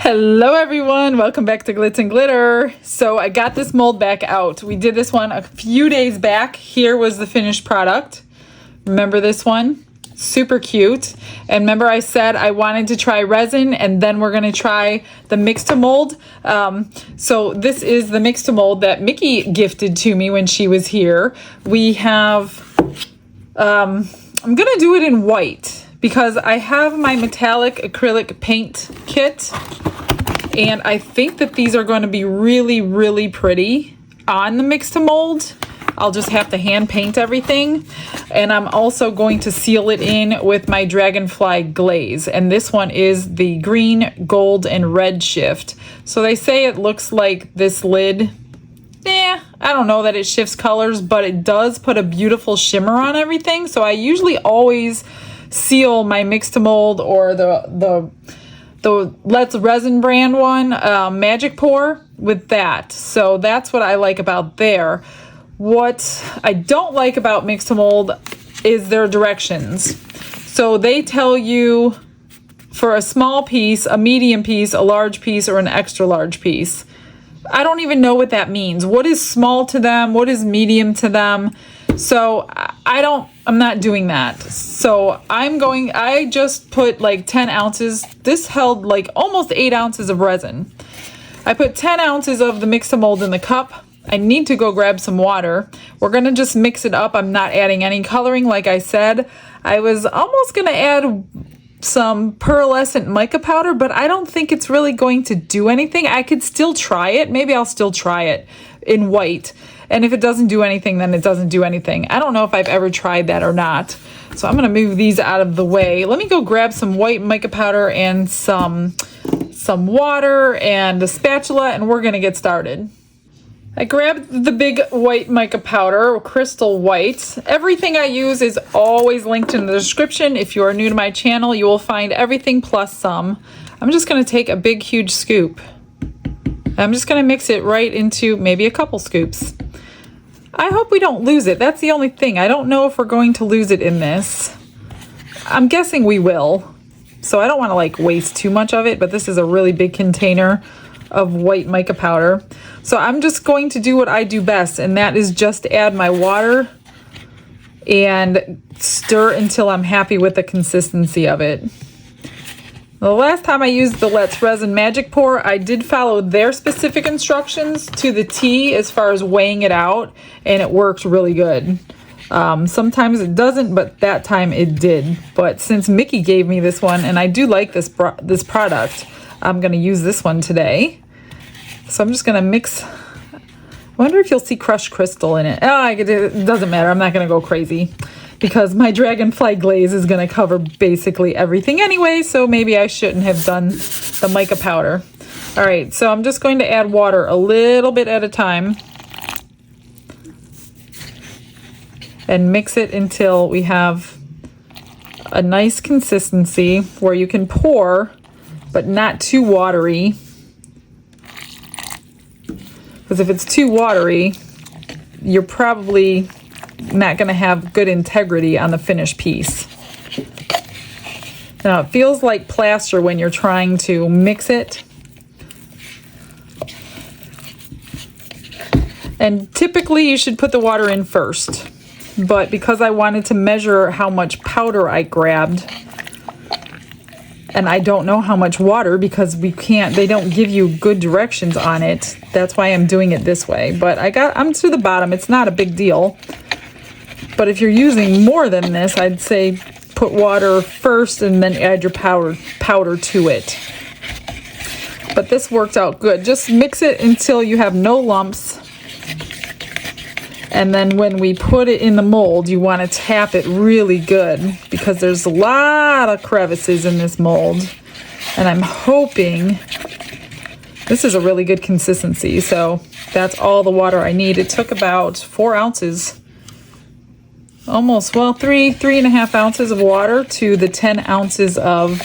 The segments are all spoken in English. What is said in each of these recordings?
Hello everyone, welcome back to Glitz and Glitter. So I got this mold back out. We did this one a few days back. Here was the finished product. Remember this one? Super cute. And remember I said I wanted to try resin and then we're gonna try the mix to mold. So this is the mix to mold that Mickey gifted to me when she was here. We have, I'm gonna do it in white because I have my metallic acrylic paint kit. And I think that these are going to be really, really pretty on the mix to mold. I'll just have to hand paint everything. And I'm also going to seal it in with my Dragonfly glaze. And this one is the green, gold, and red shift. So they say it looks like this lid. I don't know that it shifts colors, but it does put a beautiful shimmer on everything. So I usually always seal my mix to mold or the Let's Resin brand one, Magic Pour with that. So that's what I like about there. What I don't like about mix to mold is their directions. So they tell you for a small piece, a medium piece, a large piece, or an extra large piece. I don't even know what that means. What is small to them? What is medium to them? So I'm not doing that. So I just put like 10 ounces. This held like almost 8 ounces of resin. I put 10 ounces of the mix to mold in the cup. I need to go grab some water. We're gonna just mix it up. I'm not adding any coloring like I said. I was almost gonna add some pearlescent mica powder, but I don't think it's really going to do anything. I could still try it. Maybe I'll still try it in white. And if it doesn't do anything, then it doesn't do anything. I don't know if I've ever tried that or not. So I'm gonna move these out of the way. Let me go grab some white mica powder and some water and a spatula, and we're gonna get started. I grabbed the big white mica powder, crystal white. Everything I use is always linked in the description. If you are new to my channel, you will find everything plus some. I'm just gonna take a big, huge scoop. I'm just gonna mix it right into maybe a couple scoops. I hope we don't lose it. That's the only thing. I don't know if we're going to lose it in this. I'm guessing we will. So I don't want to like waste too much of it, but this is a really big container of white mica powder. So I'm just going to do what I do best, and that is just add my water and stir until I'm happy with the consistency of it. The last time I used the Let's Resin Magic Pour, I did follow their specific instructions to the T as far as weighing it out, and it worked really good. Sometimes it doesn't, but that time it did. But since Mickey gave me this one, and I do like this product, I'm going to use this one today. So I'm just going to mix. I wonder if you'll see crushed crystal in it. Oh, it doesn't matter. I'm not going to go crazy, because my Dragonfly glaze is going to cover basically everything anyway, so maybe I shouldn't have done the mica powder. All right, so I'm just going to add water a little bit at a time and mix it until we have a nice consistency where you can pour, but not too watery. Because if it's too watery, you're probably not going to have good integrity on the finished piece. Now it feels like plaster when you're trying to mix it. And typically you should put the water in first. But because I wanted to measure how much powder I grabbed, and I don't know how much water because they don't give you good directions on it. That's why I'm doing it this way. But I'm to the bottom. It's not a big deal. But if you're using more than this, I'd say put water first and then add your powder to it. But this worked out good. Just mix it until you have no lumps. And then when we put it in the mold, you want to tap it really good because there's a lot of crevices in this mold. And I'm hoping this is a really good consistency. So that's all the water I need. It took about 4 ounces. Almost, well, three and a half ounces of water to the 10 ounces of,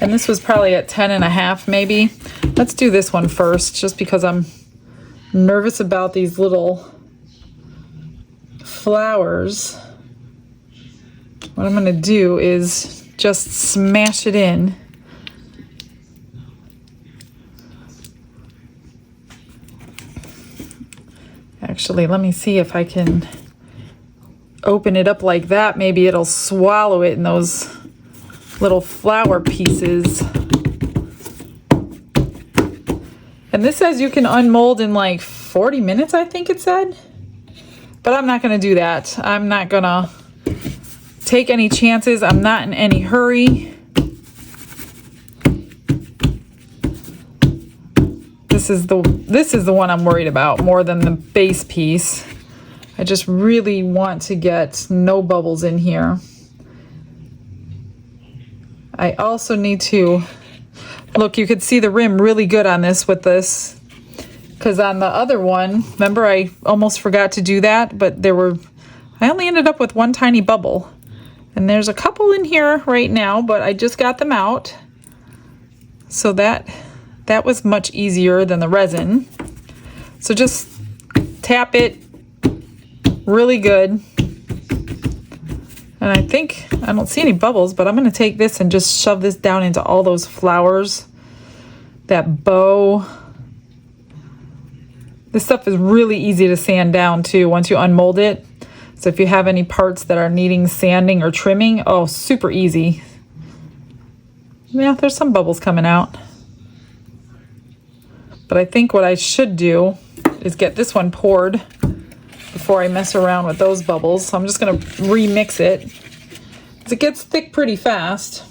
and this was probably at 10 and a half maybe. Let's do this one first, just because I'm nervous about these little flowers. What I'm going to do is just smash it in Actually, let me see if I can open it up like that. Maybe it'll swallow it in those little flower pieces. And this says you can unmold in like 40 minutes, I think it said. But I'm not going to do that. I'm not going to take any chances. I'm not in any hurry. This is the one I'm worried about more than the base piece. I just really want to get no bubbles in here. I also need to look, you could see the rim really good on this with this, because on the other one, remember I almost forgot to do that, but I only ended up with one tiny bubble. And there's a couple in here right now, but I just got them out. So that was much easier than the resin. So just tap it really good. And I don't see any bubbles, but I'm going to take this and just shove this down into all those flowers. That bow. This stuff is really easy to sand down too once you unmold it. So if you have any parts that are needing sanding or trimming, oh, super easy. Yeah, there's some bubbles coming out. But I think what I should do is get this one poured before I mess around with those bubbles. So I'm just going to remix it, because it gets thick pretty fast.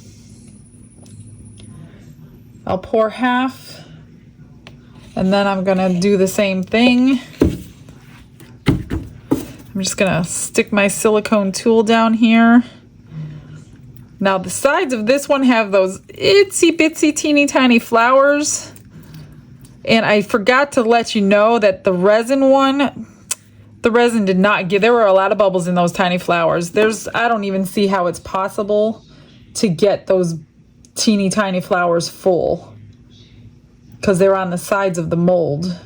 I'll pour half, and then I'm going to do the same thing. I'm just going to stick my silicone tool down here. Now the sides of this one have those itsy bitsy teeny tiny flowers. And I forgot to let you know that the resin one, the resin did not give, there were a lot of bubbles in those tiny flowers. I don't even see how it's possible to get those teeny tiny flowers full, because they're on the sides of the mold.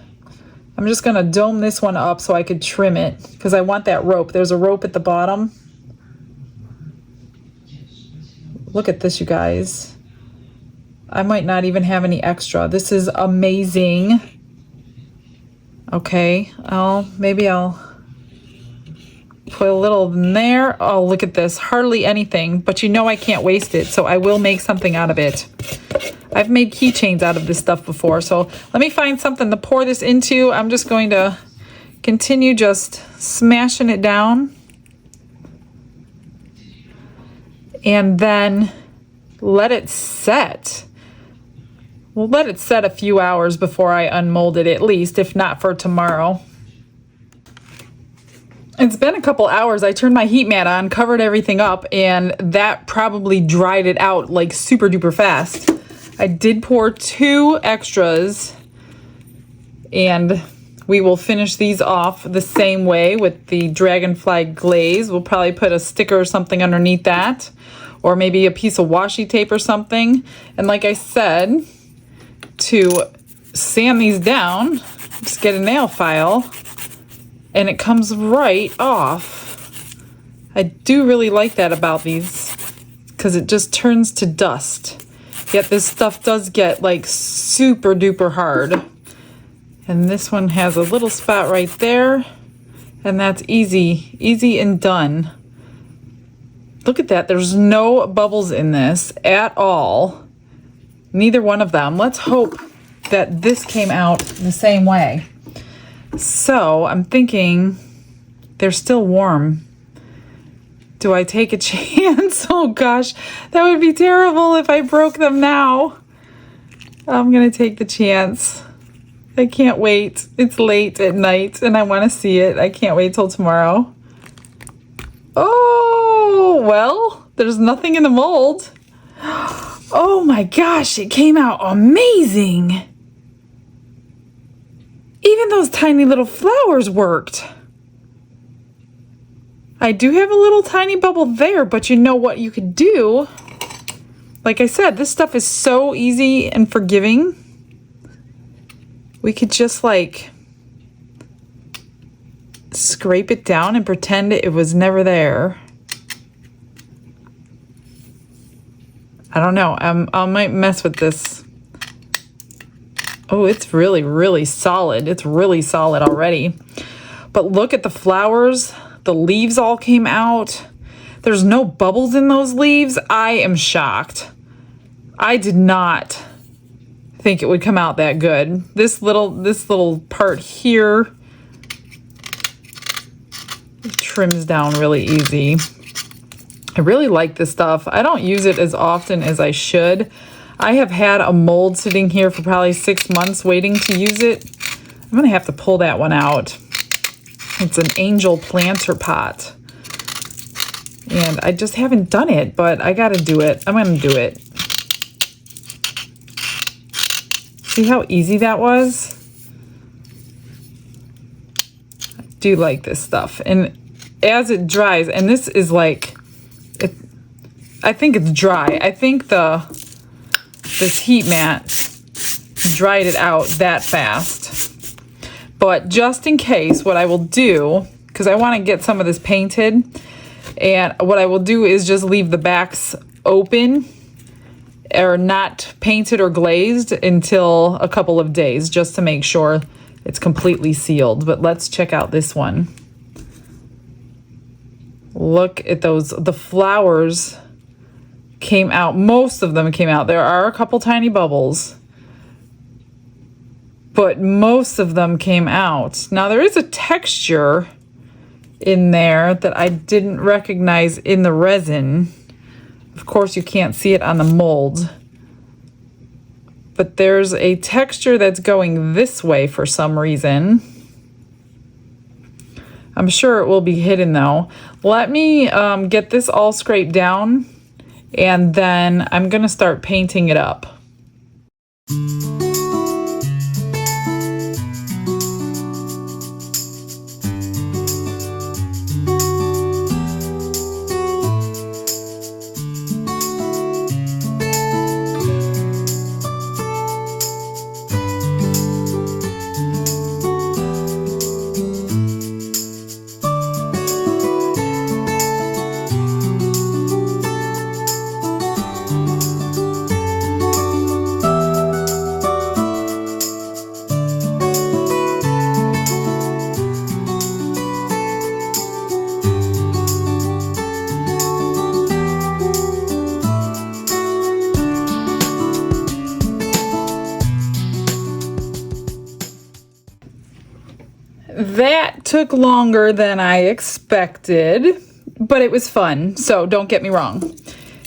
I'm just going to dome this one up so I could trim it, because I want that rope. There's a rope at the bottom. Look at this, you guys. I might not even have any extra. This is amazing. Okay, maybe I'll put a little in there. Oh, look at this. Hardly anything, but you know I can't waste it, so I will make something out of it. I've made keychains out of this stuff before, so let me find something to pour this into. I'm just going to continue just smashing it down. And then let it set. We'll let it set a few hours before I unmold it, at least, if not for tomorrow. It's been a couple hours. I turned my heat mat on, covered everything up, and that probably dried it out like super duper fast. I did pour 2 extras, and we will finish these off the same way with the dragonfly glaze. We'll probably put a sticker or something underneath that, or maybe a piece of washi tape or something. And like I said, to sand these down, just get a nail file, and it comes right off. I do really like that about these, because it just turns to dust. Yet this stuff does get like super duper hard. And this one has a little spot right there, and that's easy and done. Look at that. There's no bubbles in this at all. Neither one of them. Let's hope that this came out the same way. So I'm thinking they're still warm. Do I take a chance? Oh gosh, that would be terrible if I broke them now. I'm gonna take the chance. I can't wait. It's late at night and I want to see it. I can't wait till tomorrow. Oh, well, there's nothing in the mold. Oh my gosh, it came out amazing. Even those tiny little flowers worked. I do have a little tiny bubble there, but you know what you could do? Like I said, this stuff is so easy and forgiving. We could just like scrape it down and pretend it was never there. I don't know. I might mess with this. Oh, it's really, really solid. It's really solid already. But look at the flowers. The leaves all came out. There's no bubbles in those leaves. I am shocked. I did not think it would come out that good. This little part here trims down really easy. I really like this stuff. I don't use it as often as I should. I have had a mold sitting here for probably 6 months waiting to use it. I'm gonna have to pull that one out. It's an angel planter pot. And I just haven't done it, but I gotta do it. I'm gonna do it. See how easy that was? I do like this stuff. And as it dries, and this is like, I think it's dry. I think this heat mat dried it out that fast. But just in case, what I will do, because I want to get some of this painted, and what I will do is just leave the backs open or not painted or glazed until a couple of days, just to make sure it's completely sealed. But let's check out this one. Look at those. The flowers came out. Most of them came out. There are a couple tiny bubbles, but most of them came out. Now there is a texture in there that I didn't recognize in the resin. Of course, you can't see it on the mold, but there's a texture that's going this way for some reason. I'm sure it will be hidden though. Let me get this all scraped down, and then I'm gonna start painting it up. That took longer than I expected, but it was fun, so don't get me wrong.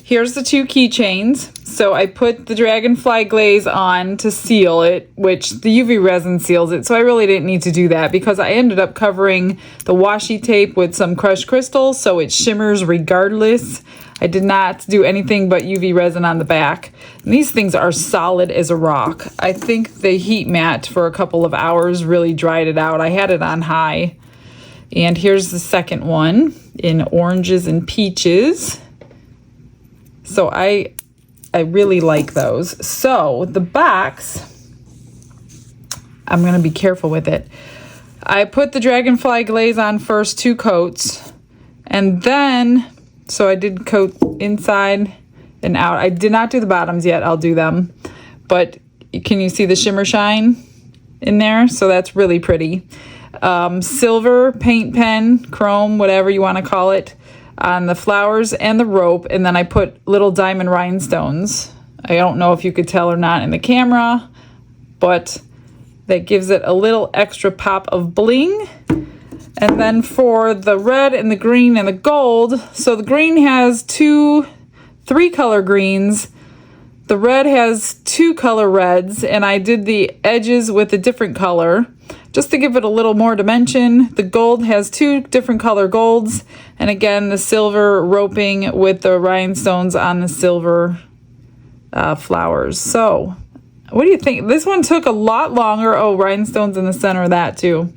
Here's the 2 keychains. So I put the dragonfly glaze on to seal it, which the UV resin seals it, so I really didn't need to do that because I ended up covering the washi tape with some crushed crystals, so it shimmers regardless. I did not do anything but UV resin on the back. And these things are solid as a rock. I think the heat mat for a couple of hours really dried it out. I had it on high. And here's the second one in oranges and peaches. So I really like those. So the box, I'm gonna be careful with it. I put the dragonfly glaze on first, 2 coats, and then, so I did coat inside and out. I did not do the bottoms yet, I'll do them. But can you see the shimmer shine in there? So that's really pretty. Silver paint pen, chrome, whatever you wanna call it, on the flowers and the rope, and then I put little diamond rhinestones. I don't know if you could tell or not in the camera, but that gives it a little extra pop of bling. And then for the red and the green and the gold, so the green has 3 color greens, the red has 2 color reds, and I did the edges with a different color just to give it a little more dimension. The gold has 2 different color golds, and again the silver roping with the rhinestones on the silver flowers. So what do you think? This one took a lot longer. Oh, rhinestones in the center of that too.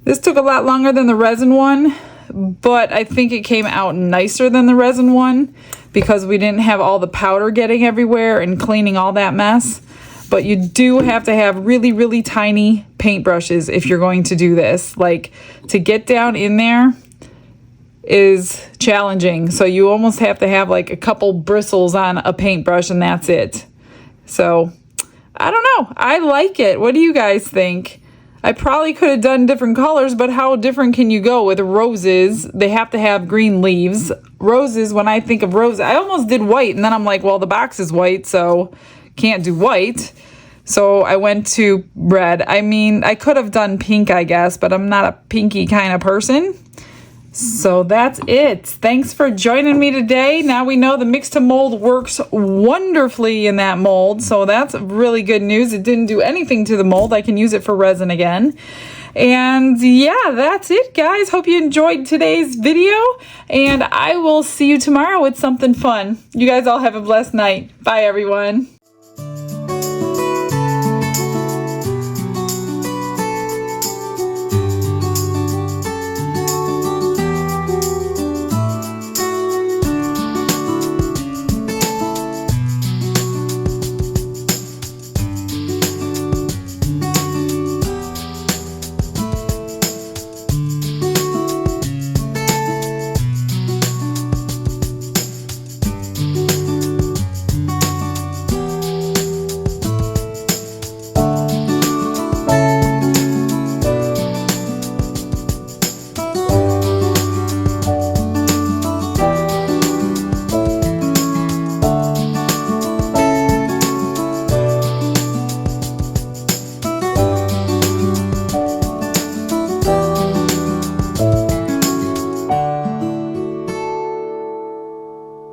This took a lot longer than the resin one, but I think it came out nicer than the resin one because we didn't have all the powder getting everywhere and cleaning all that mess. But you do have to have really, really tiny paintbrushes if you're going to do this. Like, to get down in there is challenging. So you almost have to have like a couple bristles on a paintbrush and that's it. So I don't know. I like it. What do you guys think? I probably could have done different colors, but how different can you go with roses? They have to have green leaves. Roses, when I think of roses, I almost did white, and then I'm like, well, the box is white, so can't do white. So I went to red. I mean, I could have done pink, I guess, but I'm not a pinky kind of person. So that's it. Thanks for joining me today. Now we know the mix to mold works wonderfully in that mold. So that's really good news. It didn't do anything to the mold. I can use it for resin again. And yeah, that's it, guys. Hope you enjoyed today's video. And I will see you tomorrow with something fun. You guys all have a blessed night. Bye, everyone.